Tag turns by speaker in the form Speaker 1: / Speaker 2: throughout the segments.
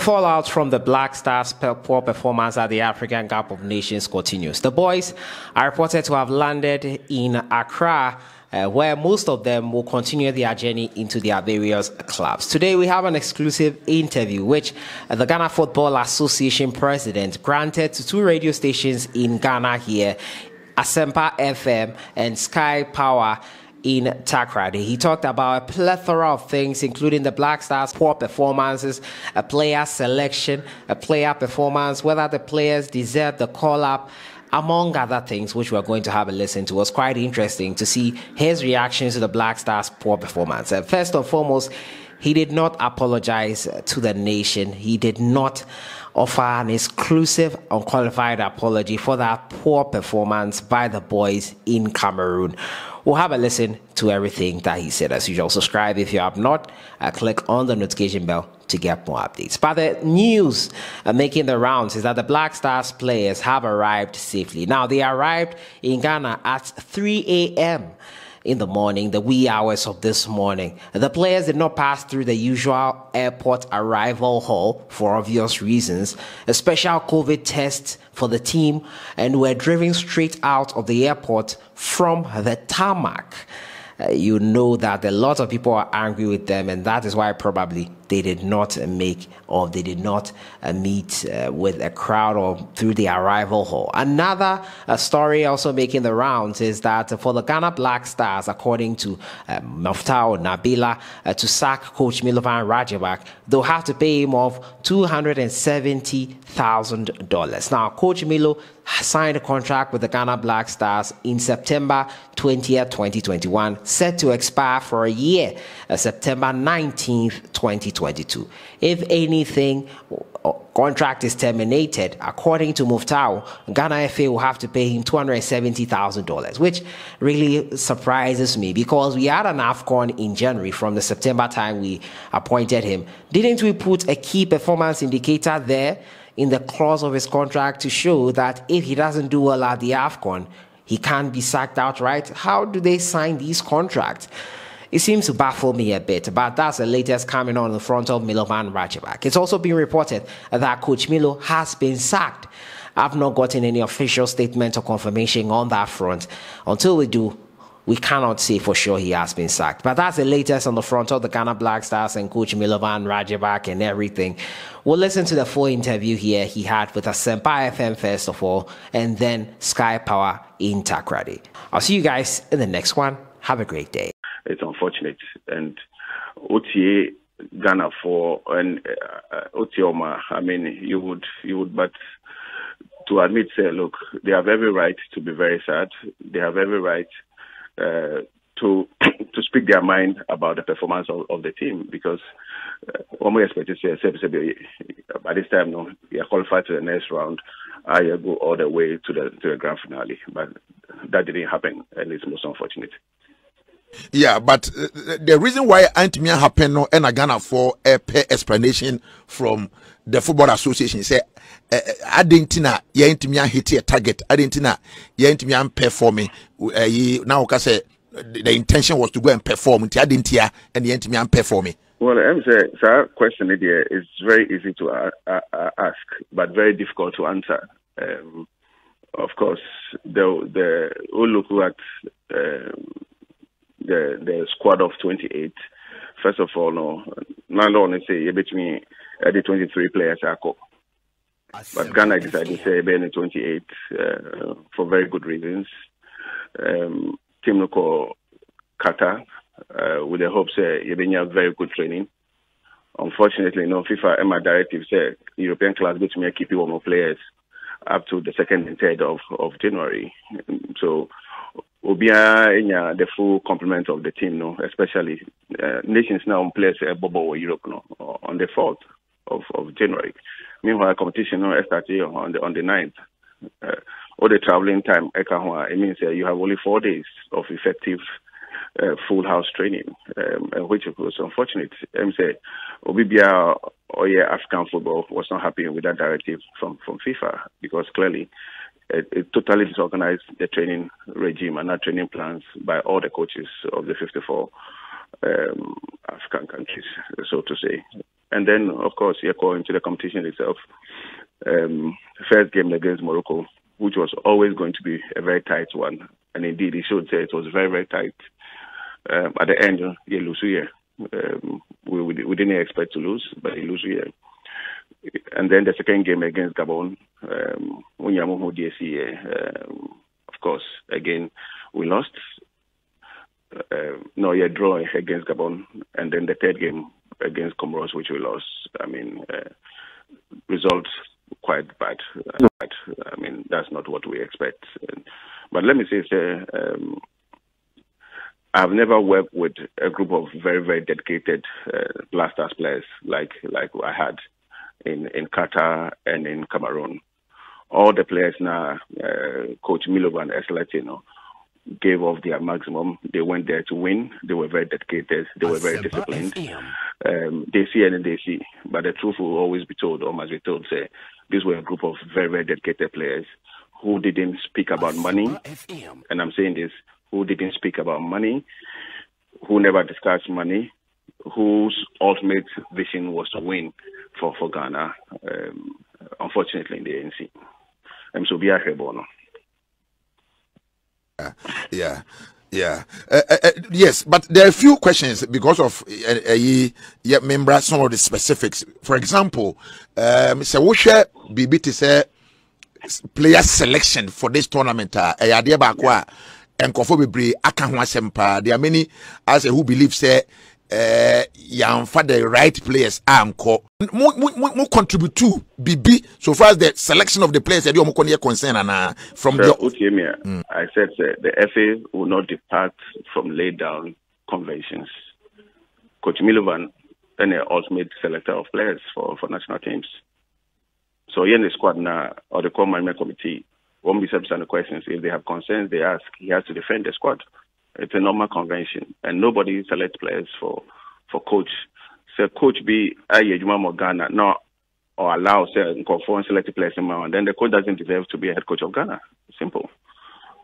Speaker 1: fallout from the Black Stars' poor performance at the African Cup of Nations continues. The boys are reported to have landed in Accra, where most of them will continue their journey into their various clubs. Today, we have an exclusive interview which the Ghana Football Association president granted to two radio stations in Ghana here, Asempa FM and Sky Power in Takoradi. He talked about a plethora of things, including the Black Stars' poor performances, a player selection, a player performance, whether the players deserve the call-up, among other things, which we're going to have a listen to. It was quite interesting to see his reactions to the Black Stars' poor performance. And first and foremost, he did not apologize to the nation. He did not offer an exclusive, unqualified apology for that poor performance by the boys in Cameroon. We'll have a listen to everything that he said. As usual, subscribe if you have not. Click on the notification bell to get more updates. But the news making the rounds is that the Black Stars players have arrived safely. Now, they arrived in Ghana at 3 a.m. in the morning, the wee hours of this morning. The players did not pass through the usual airport arrival hall for obvious reasons, a special COVID test for the team, and were driven straight out of the airport from the tarmac. You know that a lot of people are angry with them, and that is why probably they did not meet with a crowd or through the arrival hall. Another story also making the rounds is that for the Ghana Black Stars, according to Muftau Nabila, to sack coach Milovan Rajabak, they'll have to pay him off $270,000. Now, Coach Milo signed a contract with the Ghana Black Stars in September 20th, 2021, set to expire for a year, September 19th, 2022. If anything, contract is terminated, according to Muftau, Ghana FA will have to pay him $270,000, which really surprises me because we had an Afcon in January from the September time we appointed him. Didn't we put a key performance indicator there in the clause of his contract to show that if he doesn't do well at the Afcon, he can't be sacked outright? How do they sign these contracts? It seems to baffle me a bit, but that's the latest coming on the front of Milovan Rajabak. It's also been reported that Coach Milo has been sacked. I've not gotten any official statement or confirmation on that front. Until we do, we cannot say for sure he has been sacked. But that's the latest on the front of the Ghana Black Stars and Coach Milovan Rajabak and everything. We'll listen to the full interview here he had with Asempa FM first of all, and then Sky Power in Takoradi. I'll see you guys in the next one. Have a great day.
Speaker 2: It's unfortunate. And OTA Ghana for and Otioma, I mean, you would, but to admit, say, look, they have every right to be very sad. They have every right to speak their mind about the performance of the team, because what we expect to say by this time, no, you are qualified to the next round. I go all the way to the grand finale, but that didn't happen, and it's most unfortunate.
Speaker 3: Yeah, but the reason why Antimia happened no and Ghana for a explanation from the Football Association say Adentina Yantimia hit a target, Adentina Yantimia performing now say the intention was to go and perform Adentia and Yantimia performing.
Speaker 2: Well, I'm saying, sir, question here is very easy to ask, but very difficult to answer. Of course, the we'll look at the squad of 28. First of all, no, not only say between the 23 players are co. But Ghana decided to say being 28 for very good reasons. Team Noko Qatar with the hopes you have very good training. Unfortunately, no FIFA EMA directive said European class between keep one more players up to the 2nd and 3rd of January. So Obia the full complement of the team, no, especially nations now plays Bobo or Europe, no, on the 4th of January. Meanwhile, competition no started on the 9th. All the traveling time, it means you have only 4 days of effective full house training, which was unfortunate. Say Obibia or Afcon football was not happy with that directive from FIFA, because clearly it totally disorganized the training regime and our training plans by all the coaches of the 54 African countries, so to say. And then, of course, you go into the competition itself. First game against Morocco, which was always going to be a very tight one. And indeed, it should say it was very, very tight. At the end, you lose here. We didn't expect to lose, but you lose here. And then the second game against Gabon, of course, again, we lost. You draw against Gabon. And then the third game against Comoros, which we lost. I mean, results quite bad. I mean, that's not what we expect. But let me say, I've never worked with a group of very, very dedicated Black Stars players like I had in Qatar and in Cameroon. All the players now, Coach Milovan Eslatino, gave off their maximum. They went there to win. They were very dedicated. They were very disciplined. They see and they see. But the truth will always be told, or must be told, say, these were a group of very, very dedicated players who didn't speak about money. And I'm saying this, who didn't speak about money, who never discussed money, whose ultimate vision was to win for Ghana, unfortunately in the ANC. So be a bono.
Speaker 3: Yeah. Yes, but there are a few questions because of remember some of the specifics. For example, so we share BBT say player selection for this tournament. And Kofobebre Akanwasempa. There are many as who believe say for the right players more contribute to BB so far as the selection of the players that you concern and from the
Speaker 2: I said the FA will not depart from laid down conventions. Coach Milovan and the ultimate selector of players for national teams. So here in the squad now or the core management committee won't be subject to questions. If they have concerns, they ask. He has to defend the squad. It's a normal convention, and nobody selects players for coach. So coach be Ayejuma Ghana, no, or allow say conform select players in and then the coach doesn't deserve to be a head coach of Ghana. Simple.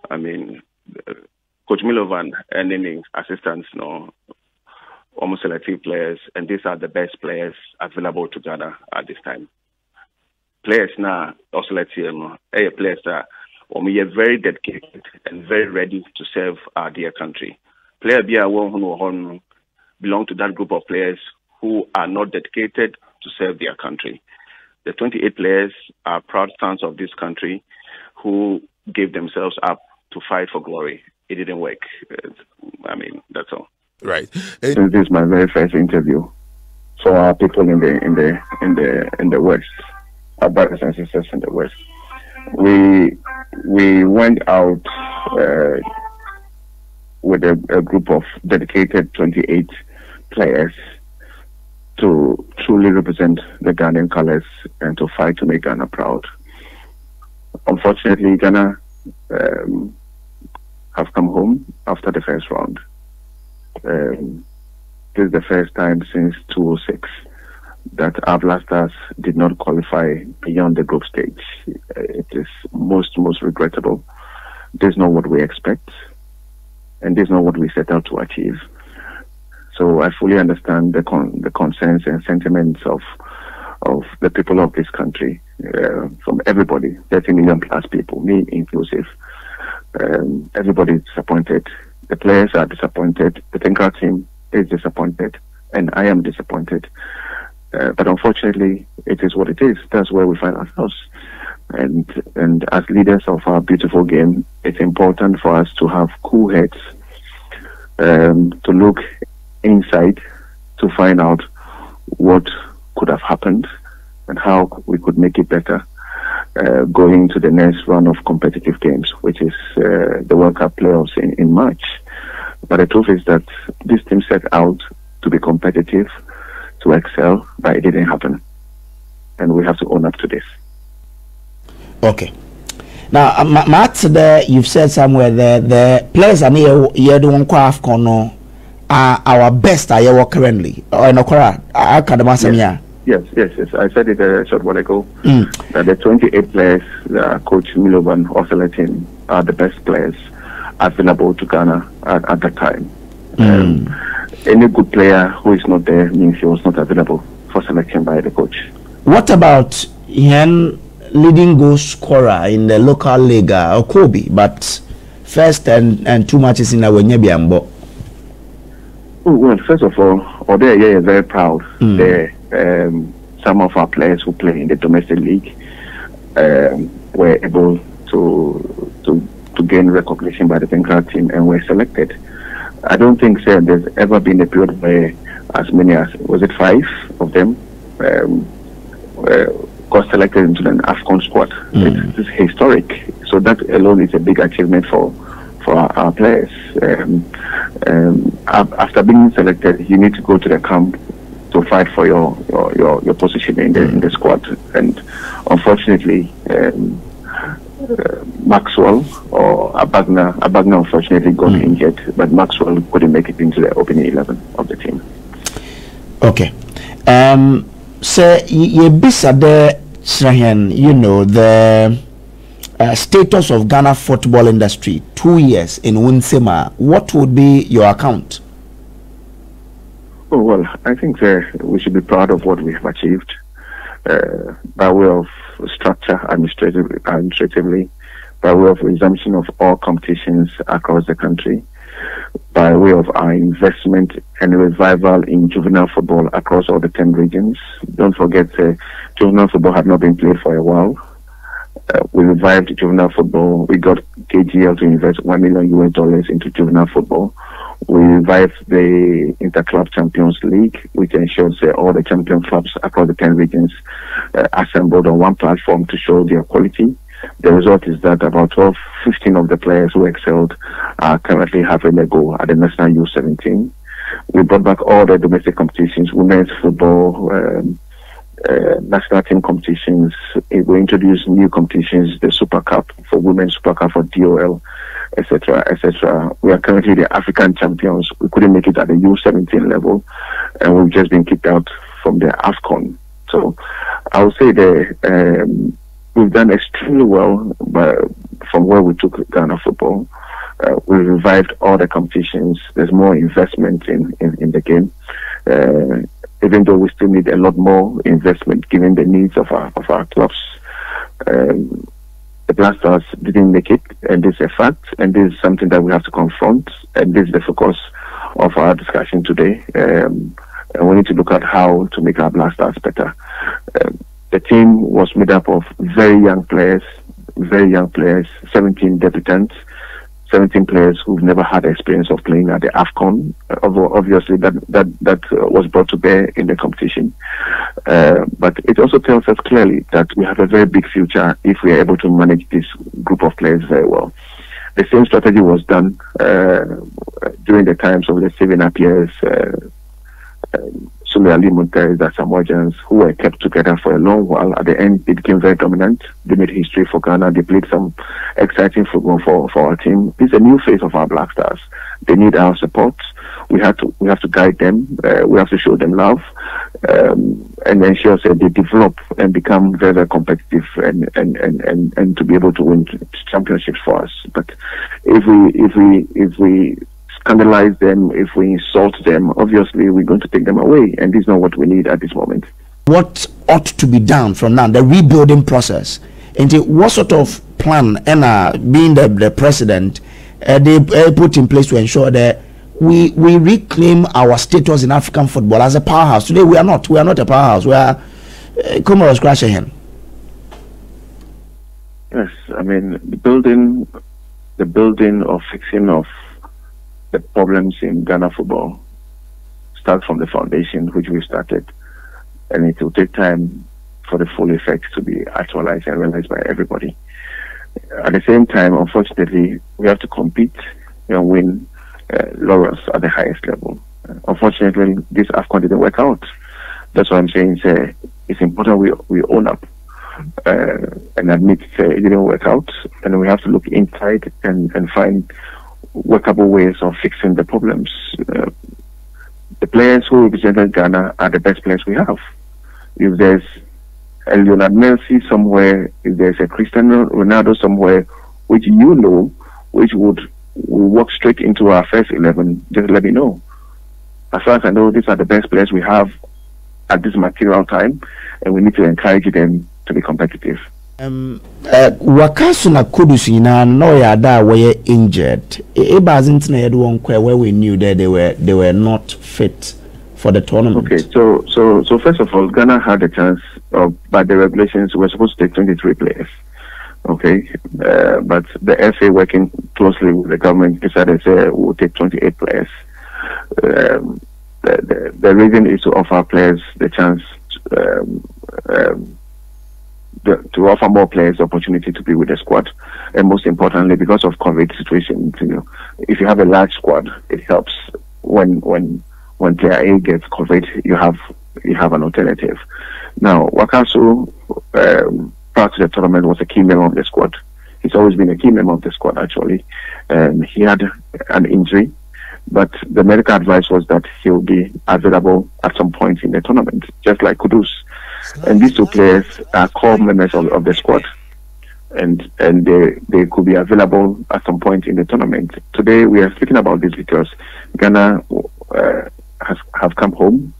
Speaker 2: I mean, Coach Milovan and any assistants, almost selective players, and these are the best players available to Ghana at this time. Players now also let's see players that we are very dedicated and very ready to serve our dear country. Player who belong to that group of players who are not dedicated to serve their country. The 28 players are proud sons of this country who gave themselves up to fight for glory. It didn't work. I mean, that's all.
Speaker 3: Right.
Speaker 2: This is my very first interview for our people in the West. Our brothers and sisters in the West. We went out with a group of dedicated 28 players to truly represent the Ghanaian colors and to fight to make Ghana proud. Unfortunately, Ghana have come home after the first round. This is the first time since 2006 that our Black Stars did not qualify beyond the group stage. It is most regrettable. This is not what we expect, and this is not what we set out to achieve. So I fully understand the concerns and sentiments of the people of this country, from everybody, 30 million plus people, me inclusive. Everybody is disappointed. The players are disappointed. The technical team is disappointed, and I am disappointed. But unfortunately, it is what it is. That's where we find ourselves. And as leaders of our beautiful game, it's important for us to have cool heads, to look inside, to find out what could have happened and how we could make it better going to the next round of competitive games, which is the World Cup playoffs in March. But the truth is that this team set out to be competitive, to excel, but it didn't happen. And we have to own up to this.
Speaker 4: Okay. Now, Matt, you've said somewhere there, the players are near Afcon are our best currently. Or no,
Speaker 2: Yes. I said it a short while ago. That the 28 players that Coach Milovan or selecting are the best players available to Ghana at that time. Any good player who is not there means he was not available. for selection by the coach.
Speaker 4: What about Hen leading goal scorer in the local league, Okobi, but first and 2 matches in Awenyebiambo?
Speaker 2: Well, first of all, Ode is very proud. Some of our players who play in the domestic league were able to gain recognition by the Benkra team and were selected. I don't think there's ever been a period where as many as, was it 5 of them, got selected into an Afcon squad. It's historic. So that alone is a big achievement for our players. After being selected, you need to go to the camp to fight for your position in the squad. And unfortunately, Maxwell or Abagna unfortunately got injured, but Maxwell couldn't make it into the opening 11 of the team.
Speaker 4: Okay. So you know the status of Ghana football industry 2 years in Winsema. What would be your account?
Speaker 2: Oh, well, I think we should be proud of what we have achieved by way of structure administratively, by way of resumption of all competitions across the country, by way of our investment and revival in juvenile football across all the 10 regions. Don't forget, juvenile football had not been played for a while. We revived juvenile football. We got KGL to invest $1 million into juvenile football. We revived the Interclub Champions League, which ensures all the champion clubs across the 10 regions assembled on one platform to show their quality. The result is that about 15 of the players who excelled are currently having a go at the National U17. We brought back all the domestic competitions, women's football, national team competitions. We introduced new competitions, the Super Cup for women, Super Cup for DOL, etc., etc. We are currently the African champions. We couldn't make it at the U17 level, and we've just been kicked out from the Afcon. So I would say that we've done extremely well from where we took Ghana football. We revived all the competitions. There's more investment in the game. Even though we still need a lot more investment given the needs of our clubs. The Black Stars didn't make it, and this is a fact, and this is something that we have to confront, and this is the focus of our discussion today. And we need to look at how to make our Black Stars better. The team was made up of very young players, 17 debutants, 17 players who've never had experience of playing at the Afcon. Obviously, that was brought to bear in the competition. But it also tells us clearly that we have a very big future if we are able to manage this group of players very well. The same strategy was done during the times of the Steven Appiah's, Sule Ali Munta's, the Samoans, who were kept together for a long while. At the end, they became very dominant. They made history for Ghana. They played some exciting football for our team. It's a new phase of our Black Stars. They need our support. We have to guide them. We have to show them love, and ensure that they develop and become very, very competitive and to be able to win championships for us. But if we scandalize them, if we insult them, obviously we're going to take them away, and this is not what we need at this moment.
Speaker 4: What ought to be done from now, the rebuilding process, and what sort of plan, being the president, they put in place to ensure that we reclaim our status in African football as a powerhouse? Today we are not a powerhouse. We are Comoros crashing him.
Speaker 2: Yes, I mean the building or fixing of the problems in Ghana football start from the foundation, which we started, and it will take time for the full effects to be actualized and realized by everybody. At the same time, unfortunately, we have to compete and win laurels at the highest level. Unfortunately, this Afcon didn't work out. That's what I'm saying. It's important we own up and admit it didn't work out, and we have to look inside and find workable ways of fixing the problems. The players who represented Ghana are the best players we have. If there's a Lionel Messi somewhere, if there's a Cristiano Ronaldo somewhere, which which would walk straight into our first 11, just let me know. As far as I know, these are the best players we have at this material time, and we need to encourage them to be competitive.
Speaker 4: Wakasuna Kudusina no yada were injured. Where we knew that they were not fit for the tournament.
Speaker 2: Okay, so first of all, Ghana had a chance by the regulations we're supposed to take 23 players. Okay, but the FA working closely with the government decided we'll take 28 players. The reason is to offer players the chance to offer more players the opportunity to be with the squad, and most importantly, because of COVID situation, if you have a large squad, it helps when player A gets COVID, you have an alternative. Now, Wakaso, prior to the tournament, was a key member of the squad. He's always been a key member of the squad, actually. He had an injury, but the medical advice was that he'll be available at some point in the tournament, just like Kudus. And these two players are core members of the squad, and they could be available at some point in the tournament. Today, we are speaking about this because Ghana have come home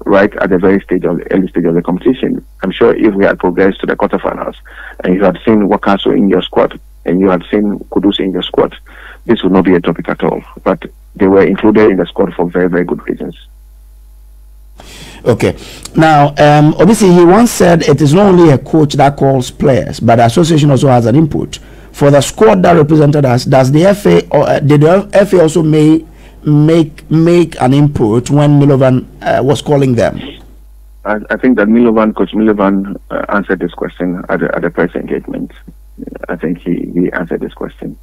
Speaker 2: right at the early stage of the competition. I'm sure if we had progressed to the quarterfinals and you had seen Wakaso in your squad and you had seen Kudus in your squad, this would not be a topic at all. But they were included in the squad for very, very good reasons.
Speaker 4: Okay. Now, obviously, he once said it is not only a coach that calls players, but the association also has an input. For the squad that represented us, does the FA or did the FA also make an input when Milovan was calling them?
Speaker 2: I think that Coach Milovan answered this question at the press engagement. I think he answered this question,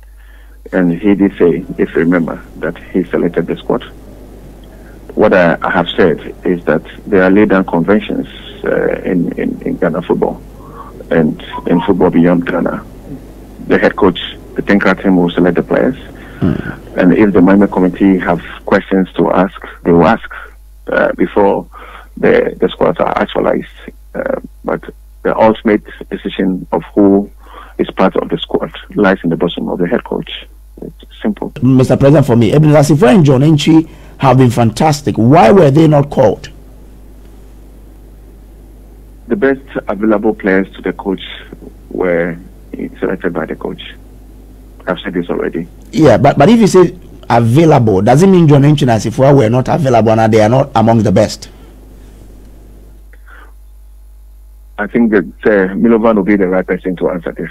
Speaker 2: and he did say, if you remember, that he selected the squad. What I have said is that there are laid down conventions in Ghana football and in football beyond Ghana. The head coach, the Tinker team, will select the players, and if the management committee have questions to ask, they will ask before the squads are actualized. But the ultimate decision of who is part of the squad lies in the bosom of the head coach. It's simple.
Speaker 4: Mr. President, for me, Ibn Asifa and John Enchi have been fantastic. Why were they not called?
Speaker 2: The best available players to the coach were selected by the coach. I've said this already.
Speaker 4: Yeah, but if you say available, does it mean John Enchi and Asifa were not available and they are not among the best?
Speaker 2: I think that Milovan will be the right person to answer this.